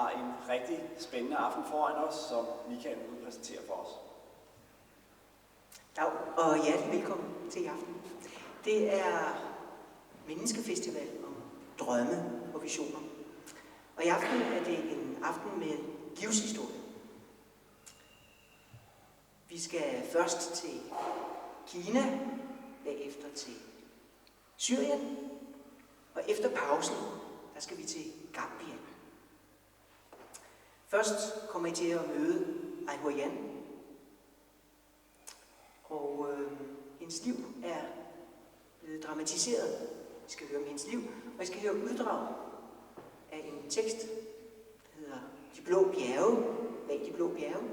har en rigtig spændende aften foran os, som Michael vil præsentere for os. Dag, og hjertelig velkommen til i aften. Det er Menneskefestival om drømme og visioner. Og i aften er det en aften med livshistorie. Vi skal først til Kina, bagefter til Syrien, og efter pausen, der skal vi til Gambia. Først kommer I til at møde Jan, og hendes liv er blevet dramatiseret. Vi skal høre om hendes liv, og vi skal høre uddrag af en tekst, der hedder De blå bjerge, bag de blå bjerge.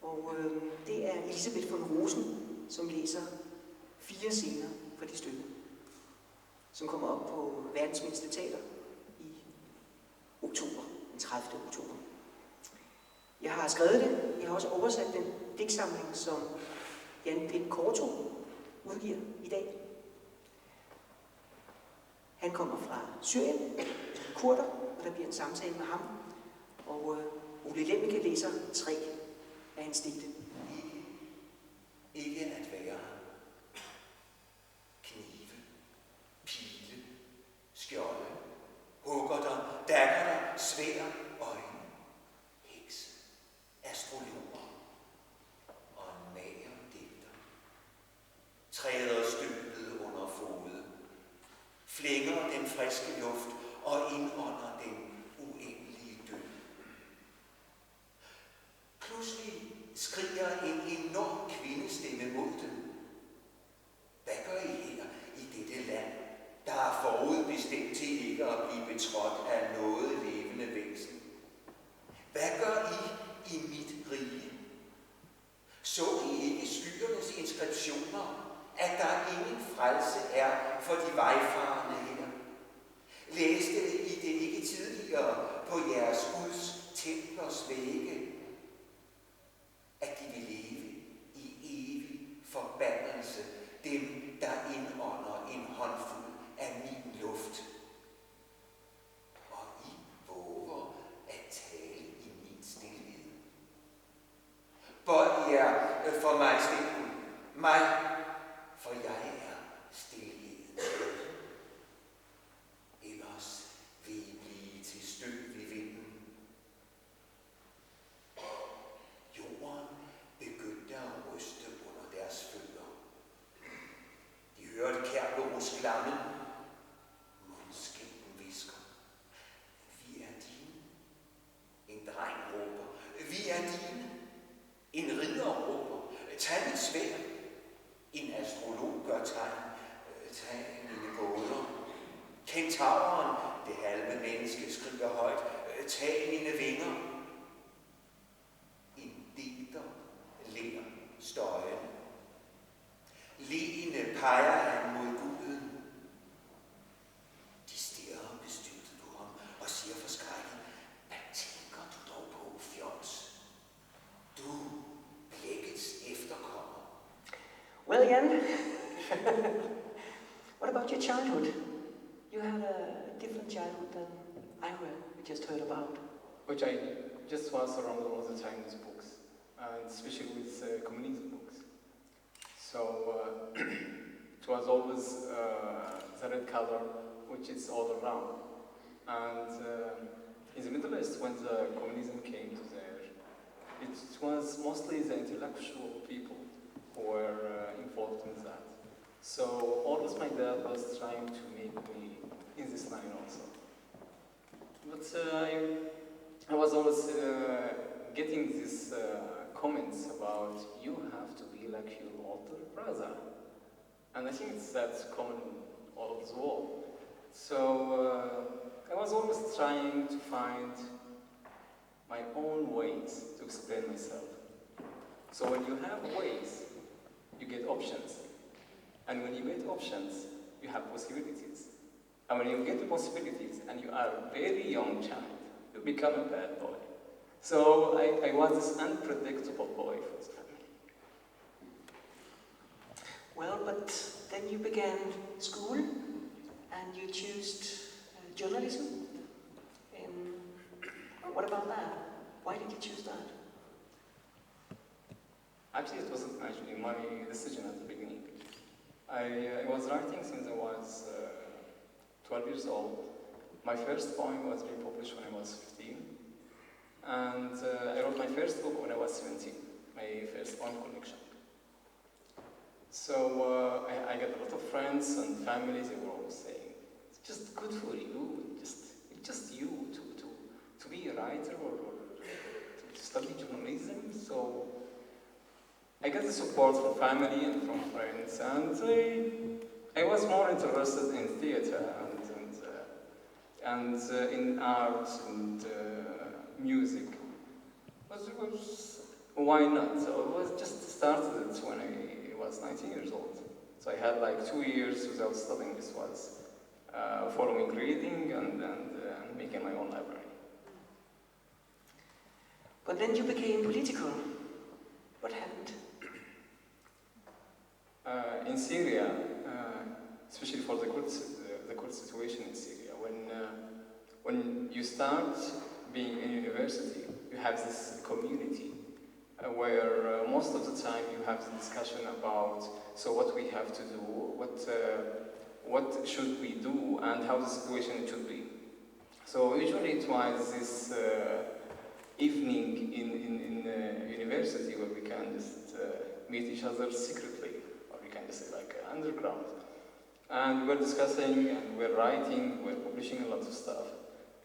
Og det er Elisabeth von Rosen, som læser 4 scener fra det stykke, som kommer op på Verdens Mindste Teater i oktober, den 30. oktober. Jeg har skrevet det, jeg har også oversat den digtsamling, som Pêt Khorto udgiver i dag. Han kommer fra Syrien, kurder, og der bliver en samtale med ham. Og Ole Lemmeke læser 3 af hans digte. Ikke at være. Knive, pile, skjolde, hugger der, dagger der, svær, øjne, hekse, astrologer og mager digter. Træder støbet under fode, flænger den friske luft og indånder den uendelige død. Pludselig skriger en enorm kvindestemme mod dem. Hvad gør I her i dette land, der er forudbestemt til ikke at blive betrådt af noget levende væsen? Hvad gør I i mit rige? Så I ikke skyernes inskriptioner, at der ingen frelse er for de vejfarende her? Læste I det ikke tidligere på jeres Guds templers vægge, at de vil leve i evig forbandelse, dem der indånder en håndfuld af min luft? Og I våger at tale i min stilhed. Bøj jer for mig stilheden, mig, for jeg er stilheden. Ellers vil I blive til støv i vinden. Jorden begyndte at ryste under deres fødder. De hørte Kerberus klammen. Mundskinken hvisker. Vi er dine. En dreng råber. Vi er dine. En ridder råber. Tag mit sværd. En astrolog gør tegn. Tag mine gåder. Kentauren, det halve menneske, skriger højt. Tag mine vinger. En digter ler støjende. Leende peger han mod guden. De stirrer bestyrtet på ham og siger forskrækket: Hvad tænker du dog på, fjols? Du, blækkets efterkommer. Well, Jan, what about your childhood? You had a different childhood than we just heard about. Which I just was around all the time with books, and especially with communism books. So it was always the red color, which is all around. And in the Middle East, when the communism came to there, it was mostly the intellectual people who were involved in that. So always my dad was trying to make me in this line also. But I was always getting these comments about you have to be like your older brother. And I think that's common all over the world. So I was always trying to find my own ways to explain myself. So when you have ways, you get options. And when you get options, you have possibilities. And when you get the possibilities and you are a very young child, you become a bad boy. So I was this unpredictable boy for the family. Well, but then you began school and you chose journalism in What about that? Why did you choose that? Actually, it wasn't actually my decision at the beginning. I was writing since I was 12 years old. My first poem was being published when I was 15. And I wrote my first book when I was 17, my first poem collection. So I got a lot of friends and families. They were always saying, "It's just good for you. It's just you to be a writer or to study journalism." So I got the support from family and from friends, and I was more interested in theater and in art and music. Why not? So it was just started when I was 19 years old. So I had like 2 years without studying. This was following reading and making my own library. But then you became political. What happened? In Syria, especially for the Kurd situation in Syria, when you start being in university, you have this community where most of the time you have the discussion about so what we have to do, what should we do, and how the situation should be. So usually it was this evening in university where we can just meet each other secretly, or we can just say like underground. And we're discussing and we're writing, we're publishing a lot of stuff.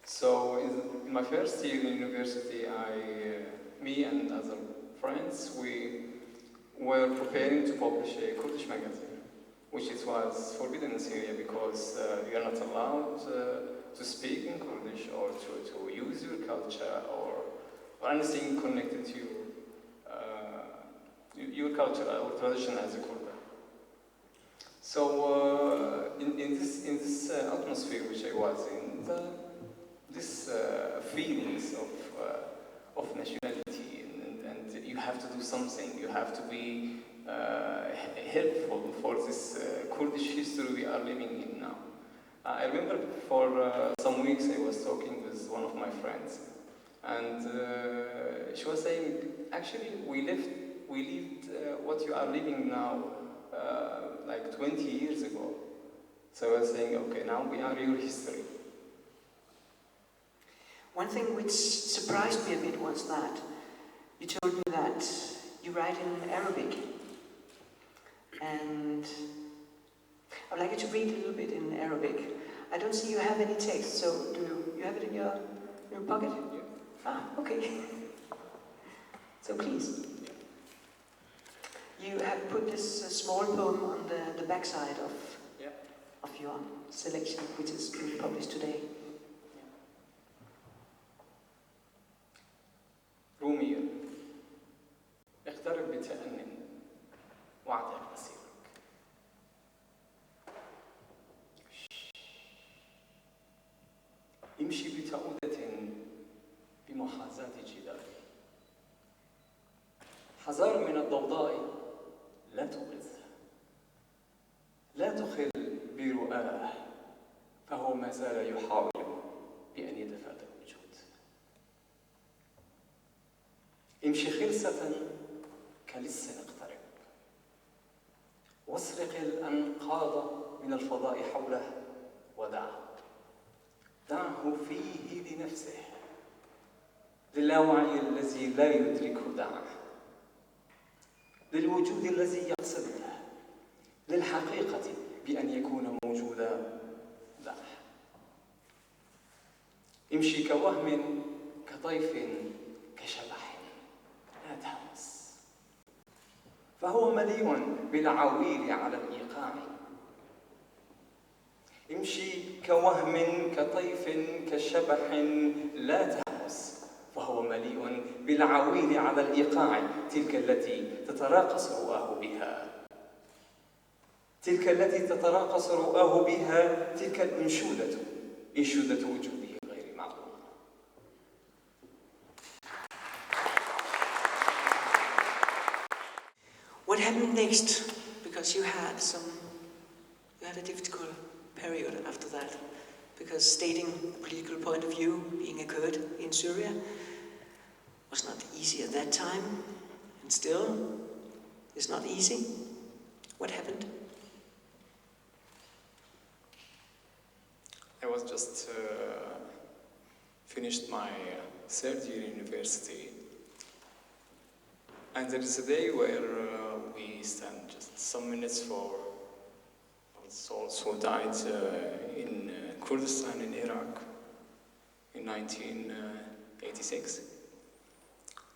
So in my first year in university, me and other friends, we were preparing to publish a Kurdish magazine, which was forbidden in Syria because you're not allowed to speak in Kurdish or to use your culture or anything connected to your culture or tradition as a Kurd. So in this atmosphere which I was in, this feelings of nationality and you have to do something, you have to be helpful for this Kurdish history we are living in now. I remember for some weeks I was talking with one of my friends, and she was saying, actually we lived what you are living now like 20 years ago. So I was saying, okay, now we are your history. One thing which surprised me a bit was that you told me that you write in Arabic. And I'd like you to read a little bit in Arabic. I don't see you have any text, so do you have it in your pocket? Yeah. Ah, okay. So please. You have put this small poem on the backside of your selection, which is being published today. رومية اقترب بتأنٍ واعتق مسيرك. امشي بتعودة بمحاذاة جدارك. حذر من الضوضاء لا توقظه. لا تخل برؤاه فهو ما زال يحاول بأن يتفادى الوجود. امشي خلسة كلص اقترب. واسرق الأنقاض من الفضاء حوله ودعه. دعه فيه لنفسه. للاوعي الذي لا يدركه دعه. للوجود الذي يقصده. للحقيقة بأن يكون موجودا دعه. امشي كوهم كطيف كشبح لا تهوس. فهو مليء بالعويل على الإيقاع. امشي كوهم كطيف كشبح لا تهوس. فهو مليء بالعويل على الإيقاع. تلك التي تتراقص رؤاه بها. تلك التي تتراقص رؤاه بها. تلك الأنشودة. إنشودة وجوده غير معقول. What happened next? Because you had a difficult period after that. because stating a political point of view being a Kurd in Syria was not easy at that time, and still is not easy. What happened? I was just finished my third year in university, and there is a day where we stand just some minutes for souls who died in Kurdistan in Iraq in 1986.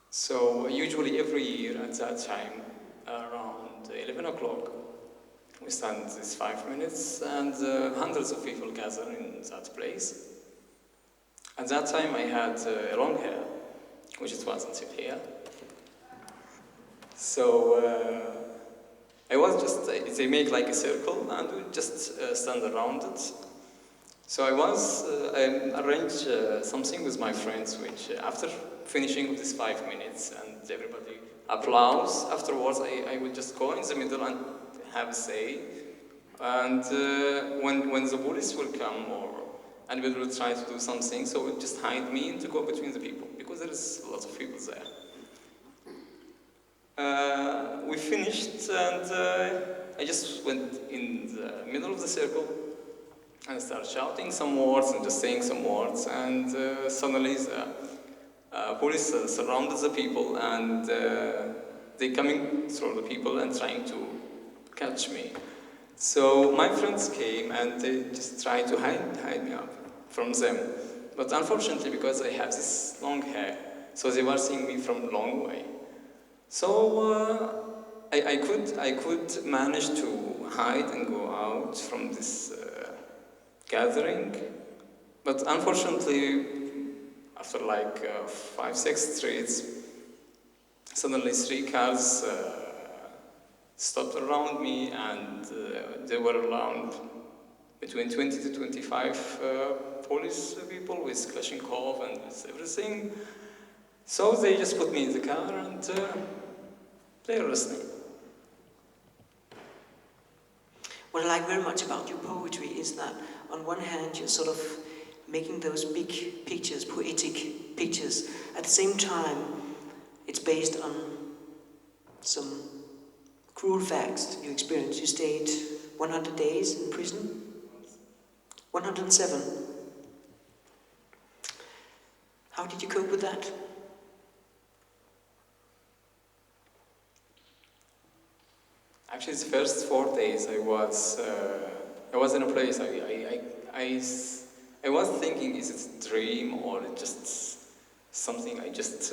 So usually every year at that time, around 11 o'clock, we stand these 5 minutes and hundreds of people gather in that place. At that time I had long hair, which it was until here. So I was just, they make like a circle and we just stand around it. So I arranged something with my friends, which after finishing of these 5 minutes and everybody applause, afterwards I would just go in the middle and have a say. And when the police will come and we will try to do something, so it just hide me to go between the people, because there is a lot of people there. We finished and I just went in the middle of the circle and started shouting some words and just saying some words, and suddenly the police surrounded the people and they coming through the people and trying to catch me. So my friends came and they just tried to hide me up from them. But unfortunately, because I have this long hair, so they were seeing me from a long way. So I could manage to hide and go out from this gathering. But unfortunately, after like 5-6 streets, suddenly 3 cars stopped around me, and there were around between 20 to 25 police people with Kalashnikov and with everything. So they just put me in the car and they arrested me. What I like very much about your poetry is that on one hand you're sort of making those big pictures, poetic pictures. At the same time, it's based on some cruel facts you experienced. You stayed 100 days in prison? 107. How did you cope with that? Actually, the first 4 days I was in a place, I was thinking, is it a dream or just something it's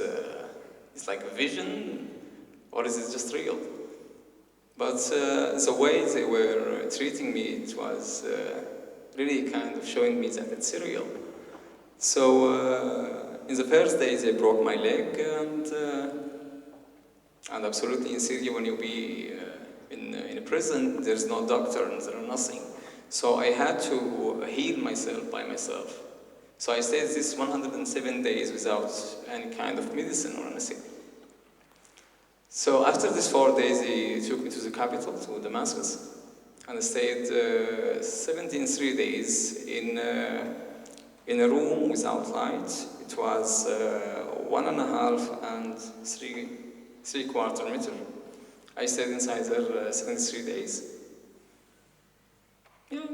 like a vision, or is it just real? But the way they were treating me, it was really kind of showing me that it's real. So in the first days they broke my leg, and absolutely in Syria when you be in a prison, there's no doctor and there's nothing. So I had to heal myself by myself. So I stayed this 107 days without any kind of medicine or anything. So after these 4 days, he took me to the capital, to Damascus, and I stayed 73 days in a room without light. It was 1.5 and 3/4 meter. I stayed inside there 73 days. Yeah,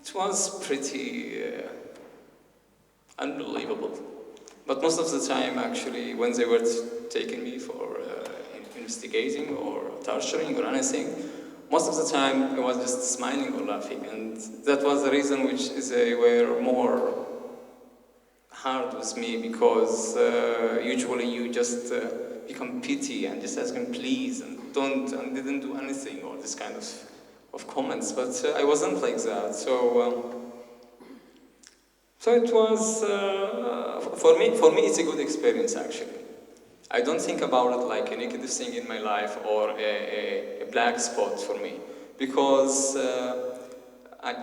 it was pretty unbelievable. But most of the time, actually, when they were taking me for investigating or torturing or anything, most of the time I was just smiling or laughing, and that was the reason which they were more hard with me, because usually you just become pity and just ask them please and didn't do anything, or this kind of comments. But I wasn't like that. So it was for me it's a good experience actually. I don't think about it like a negative thing in my life or a black spot for me, because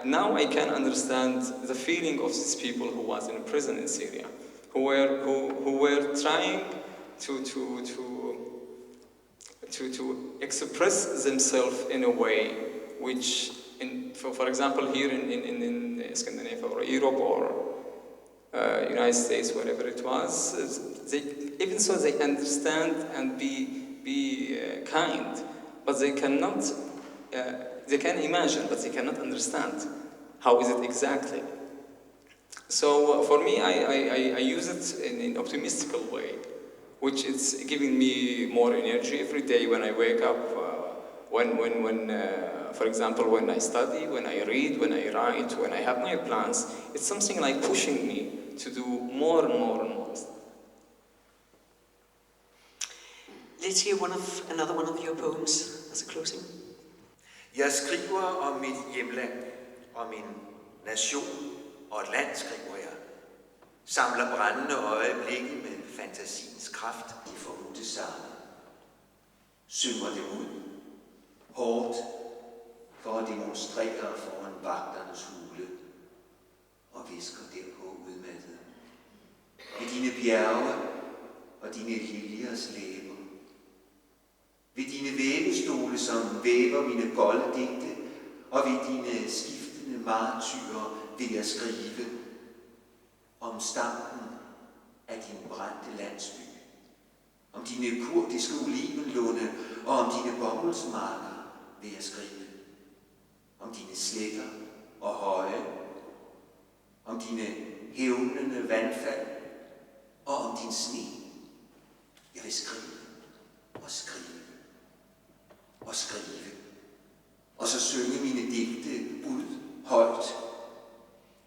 now I can understand the feeling of these people who was in prison in Syria, who were trying to express themselves in a way which for example, here in Scandinavia or Europe or United States, wherever it was, even so they understand and be kind, but they cannot, they can imagine, but they cannot understand how is it exactly. So for me, I use it in an optimistical way, which is giving me more energy every day when I wake up, for example, when I study, when I read, when I write, when I have my plans. It's something like pushing me to do more and more and more. Let's hear another one of your poems as a closing. Jeg skriver om mit hjemland, om en nation og et land, skriver jeg. Samler brændende øjeblikke med fantasiens kraft. De forhudte sammen. Synger dem ud. Hårdt for at demonstrere foran vagternes hule. Og visker derpå udmattet. Ved dine bjerge og dine liljers læber. Ved dine vævestole, som væver mine golde digte, og ved dine skiftende martyrer vil jeg skrive om stampen af din brændte landsby, om dine kurdiske olivenlunde og om dine bomuldsmarker vil jeg skrive, om dine sletter og høje, om dine hævnende vandfald og om din sne. Jeg vil skrive og skrive og skrive, og så synge mine digte ud højt,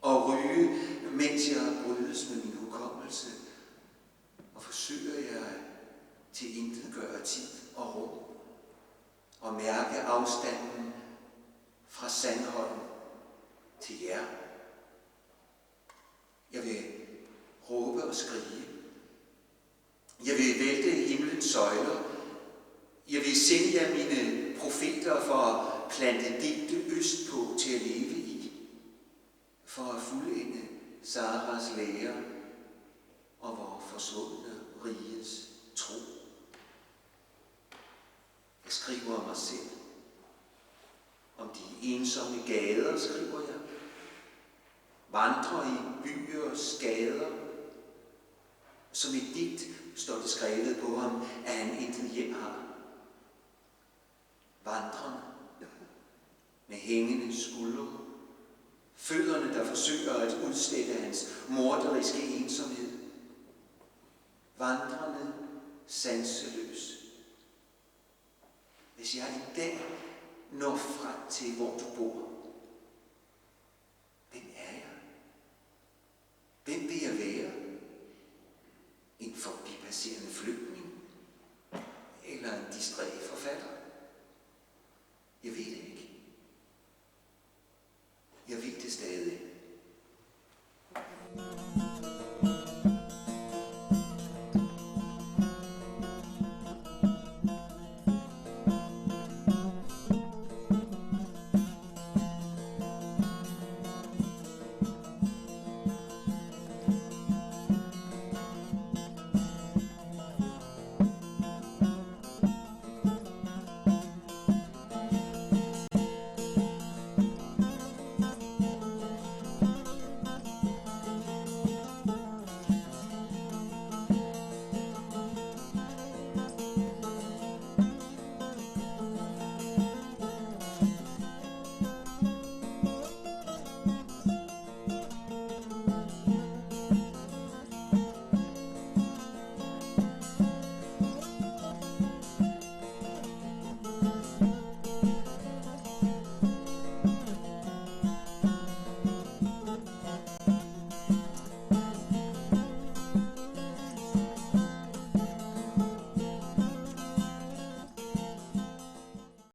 og ryge, mens jeg brydes med min hukommelse, og forsøger jeg til intetgøre tid og rum, og mærke afstanden fra Sandholm til jer. Jeg vil råbe og skrige. Jeg vil vælte himlens søjler. Jeg vil sende jer mine profeter for at plante digte østpå til at leve i, for at fuldende Saras lære og vor forsvundne riges tro. Jeg skriver om mig selv. Om de ensomme gader, skriver jeg. Vandrer i byers gader. Som et digt står det skrevet på ham, at han intet hjem har. Vandrende med hængende skuldre. Fødderne, der forsøger at udslette hans morderiske ensomhed. Vandrende sanseløs. Hvis jeg en dag når frem til, hvor du bor, hvem er jeg? Hvem vil jeg være? En forbipasserende flygtning? Eller en distræt forfatter? Jeg ved det.